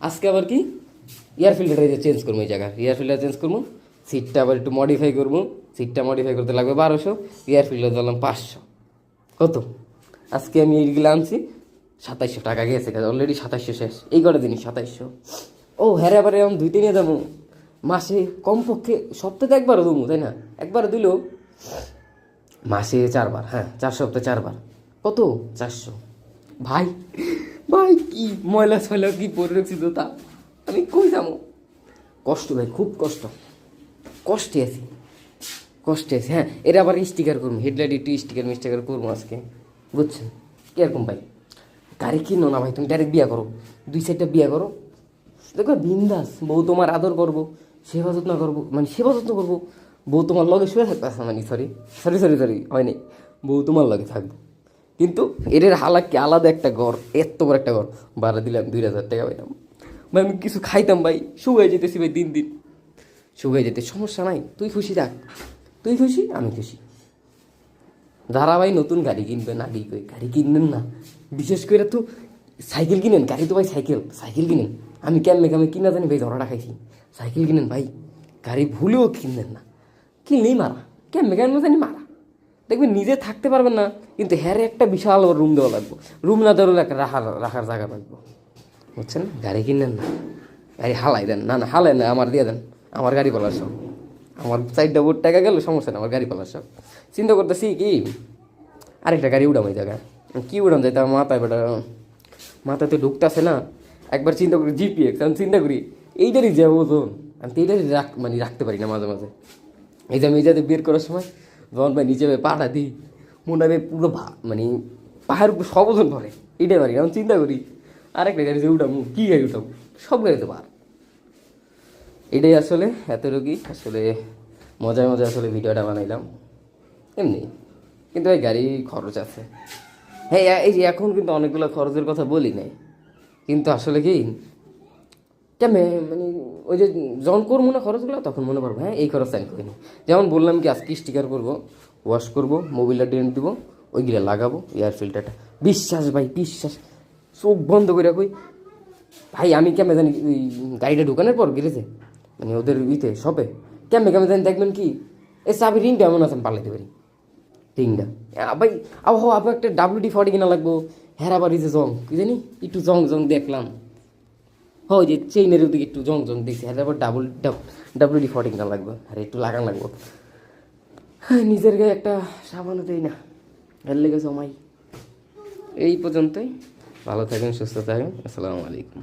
আজকে আবার কি এয়ার ফিল্টারটা চেঞ্জ করবো, এই জায়গায় এয়ার ফিল্টার চেঞ্জ করবো, সিটটা আবার একটু মডিফাই করবো, সিটটা মডিফাই করতে লাগবে 1200, এয়ার ফিল্টার ধরলাম 500। কত আজকে আমি এইগুলো আনছি 2700 টাকা গেছে, অলরেডি 2700 শেষ, এই কটা জিনিস 2700। ও হ্যাঁ আবার এরকম 2-3 যাবো মাসে, কমপক্ষে সপ্তাহে একবারও দেবো, তাই না? একবার দিলেও মাসে 4 বার, হ্যাঁ 4 সপ্তাহে 4 বার, কত 400। ভাই ভাই কি ময়লা ছয়লা কি পরে রাখছি তো, তা আমি কই যাবো? কষ্ট ভাই, খুব কষ্ট, কষ্টে আছি, কষ্টে আছে। হ্যাঁ এরা আবার স্টিকার করবো, হেডলাইট একটু স্টিকার মিস্টিকার করবো আজকে, বুঝছেন? কীরকম ভাই, গাড়ি কিনো না ভাই, তুমি ডাইরেক্ট বিয়া করো, 2 সাইডটা বিয়া করো, দেখো বিন্দাস, বউ তোমার আদর করবো, সেবা যত্ন করবো, মানে সেবা যত্ন করবো, বউ তোমার লগে শুয়ে থাকবে, মানে সরি সরি সরি সরি হয়নি, বউ তোমার লগে থাকবো। কিন্তু এদের হালাক কি আলাদা একটা ঘর, এত বড় একটা ঘর ভাড়া দিলাম, 2000 টাকা পাইলাম ভাই, আমি কিছু খাইতাম ভাই, শুকাই যেতেছি ভাই, দিন দিন শুকাই যেতে, সমস্যা নাই, তুই খুশি থাক, তুই খুশি আমি খুশি। যারা ভাই নতুন গাড়ি কিনবেন, আগে গাড়ি কিনবেন না, বিশেষ করে তো সাইকেল কিনেন, গাড়ি তো ভাই সাইকেল, সাইকেল কিনেন। আমি কেমনে কেমন কিনা জানি ভাই, ধরাটা খাইছি, সাইকেল কিনেন ভাই, গাড়ি ভুলেও কিনবেন না, কিনলেই মারা, কেমনে কেমন জানি মারা, দেখবেন নিজে থাকতে পারবেন না, কিন্তু হ্যারে একটা বিশাল রুম দেওয়া লাগবে, রুম না দেওয়ার একটা রাখার জায়গা লাগবে, বুঝছেন? গাড়ি কিনেন না, গাড়ি হালাই দেন, না না হালাই না, আমার দিয়ে দেন, আমার গাড়ি পালার সব, আমার 4টা বোর্ড টাকা গেল সমস্যা না, আমার গাড়ি পালার সব। চিন্তা করতেছি কি আরেকটা গাড়ি উঠাম, এই জায়গায় কী উঠাম যাইতে আমার মাথায়, বেটা মাথায় তো ঢুকতেছে না। একবার চিন্তা করি জিপিএক্স, আমি চিন্তা করি এইটারই যে ওজন, আমি তো এইটারই মানে রাখতে পারি না মাঝে মাঝে। এই যে আমি এই যাতে বের করার সময় যখন ভাই নিচে পাটা দিই, মনে হয় পুরো মানে পাহাড়ের উপর সব ওজন ধরে, এইটাই পারি। আমি চিন্তা করি আরেকটা গাড়ি যে উঠাম, কী গাড়ি উঠাম, সব গাড়িতে পার। এটাই আসলে এতটুকুই, আসলে মজায় মজায় আসলে ভিডিওটা বানাইলাম এমনি, কিন্তু এই গাড়ি খরচ আছে। হ্যাঁ এই যে এখন কিন্তু অনেকগুলো খরচের কথা বলি নাই, কিন্তু আসলে কি কেমন মানে ওই যে যখন করবো না খরচগুলো, তখন মনে করবো হ্যাঁ এই খরচ আমি করিনি। যেমন বললাম কি আজকে স্টিকার করবো, ওয়াশ করবো, মোবিলটা ডেন্ট দিব, ওইগুলো লাগাবো, এয়ার ফিল্টারটা, বিশ্বাস ভাই বিশ্বাস, চোখ বন্ধ করে কই ভাই। আমি কেমন জানি ওই গাড়িটা ঢুকানোর পর গেছে মানে ওদের ইতে শপে, কেমন জানি দেখবেন কি এই চাবি রিংটা এমন আছেন পাল্লাইতে পারি, রিংটা ভাই আবার একটা WD-40 কিনা লাগবো। হ্যাঁ আবার এই যে জং কি জানি একটু জং জং দেখলাম, হয় যে চেইনের দিকে একটু জং জং দেখছি, হ্যাঁ আবার WD-40 কিনা লাগবে, আর একটু লাগান লাগবো। হ্যাঁ নিজের গায়ে একটা সাবানও দেই না, এর লেগে জমাই। এই পর্যন্তই, ভালো থাকেন, সুস্থ থাকেন, আসসালামু আলাইকুম।